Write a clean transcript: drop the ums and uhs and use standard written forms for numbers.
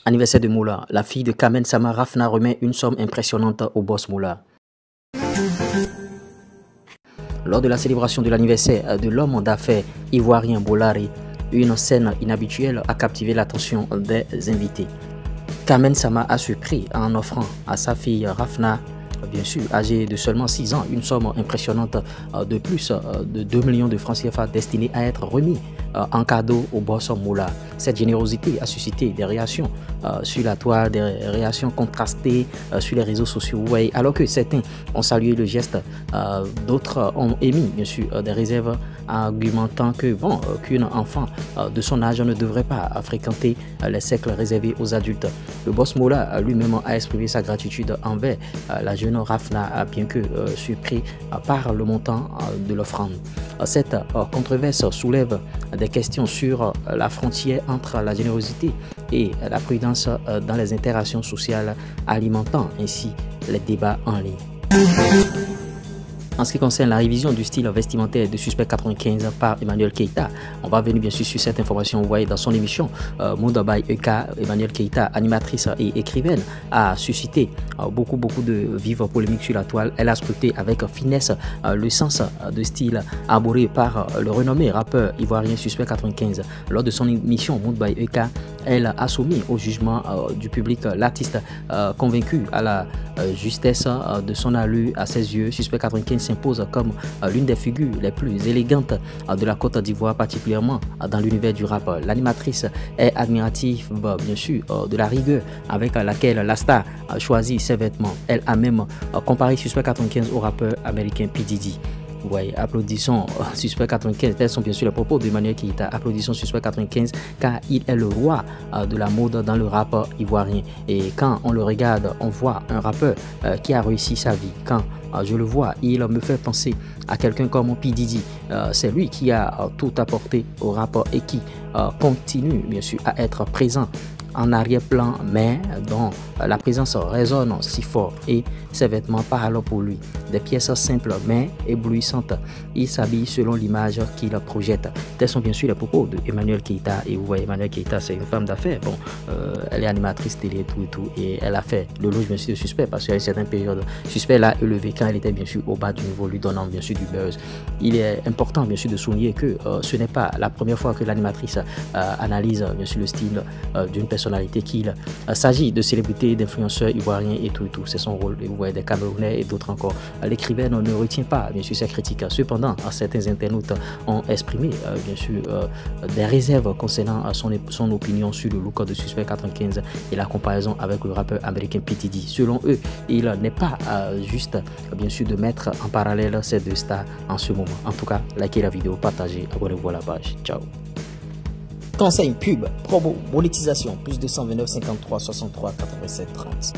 Anniversaire de Moula, la fille de Kamen Sama Rafna remet une somme impressionnante au boss Moula. Lors de la célébration de l'anniversaire de l'homme d'affaires ivoirien Bolari, une scène inhabituelle a captivé l'attention des invités. Kamen Sama a surpris en offrant à sa fille Rafna, bien sûr âgée de seulement 6 ans, une somme impressionnante de plus de 2 millions de francs CFA destinée à être remis en cadeau au boss Moula. Cette générosité a suscité des réactions sur la toile, des réactions contrastées sur les réseaux sociaux. Ouais, alors que certains ont salué le geste, d'autres ont émis bien sûr des réserves, argumentant que bon, qu'une enfant de son âge ne devrait pas fréquenter les cercles réservés aux adultes. Le boss Moula lui-même a exprimé sa gratitude envers la jeune Rafna, bien que surpris par le montant de l'offrande. Cette controverse soulève des questions sur la frontière entre la générosité et la prudence dans les interactions sociales, alimentant ainsi les débats en ligne. En ce qui concerne la révision du style vestimentaire de Suspect 95 par Emmanuel Keita, on va venir bien sûr sur cette information. Vous voyez dans son émission Monde by EK, Emmanuel Keita, animatrice et écrivaine, a suscité beaucoup de vives polémiques sur la toile. Elle a scruté avec finesse le sens de style arboré par le renommé rappeur ivoirien Suspect 95. Lors de son émission Monde by EK, elle a soumis au jugement du public l'artiste convaincu à la justesse de son allure à ses yeux. Suspect 95 s'impose comme l'une des figures les plus élégantes de la Côte d'Ivoire, particulièrement dans l'univers du rap. L'animatrice est admirative bien sûr de la rigueur avec laquelle la star choisit ses vêtements. Elle a même comparé Suspect 95 au rappeur américain P. Diddy. Ouais, applaudissons Suspect 95, tels sont bien sûr les propos d'Emmanuel Keita. Applaudissons Suspect 95 car il est le roi de la mode dans le rap ivoirien. Et quand on le regarde, on voit un rappeur qui a réussi sa vie. Quand je le vois, il me fait penser à quelqu'un comme P. Diddy. C'est lui qui a tout apporté au rap et qui continue bien sûr à être présent en arrière-plan, mais dont la présence résonne si fort et ses vêtements parlent pour lui. Des pièces simples mais éblouissantes. Il s'habille selon l'image qu'il projette. Tels sont bien sûr les propos de Emmanuel Keita. Et vous voyez, Emmanuel Keita, c'est une femme d'affaires. Bon, elle est animatrice télé et tout. Et elle a fait le loge bien sûr de Suspect parce qu'à une certaine période, Suspect l'a élevé quand elle était bien sûr au bas du niveau, lui donnant bien sûr du buzz. Il est important bien sûr de souligner que ce n'est pas la première fois que l'animatrice analyse bien sûr le style d'une personnalité qu'il s'agit de célébrités, d'influenceurs ivoiriens et tout. C'est son rôle. Et vous voyez des Camerounais et d'autres encore. L'écrivaine ne retient pas bien sûr ses critiques. Cependant, certains internautes ont exprimé bien sûr des réserves concernant son opinion sur le look de Suspect 95 et la comparaison avec le rappeur américain P. Diddy. Selon eux, il n'est pas juste bien sûr de mettre en parallèle ces deux stars en ce moment. En tout cas, likez la vidéo, partagez, abonnez-vous à la page. Ciao. Conseil, pub, promo, monétisation, plus 229 53 63 87 30.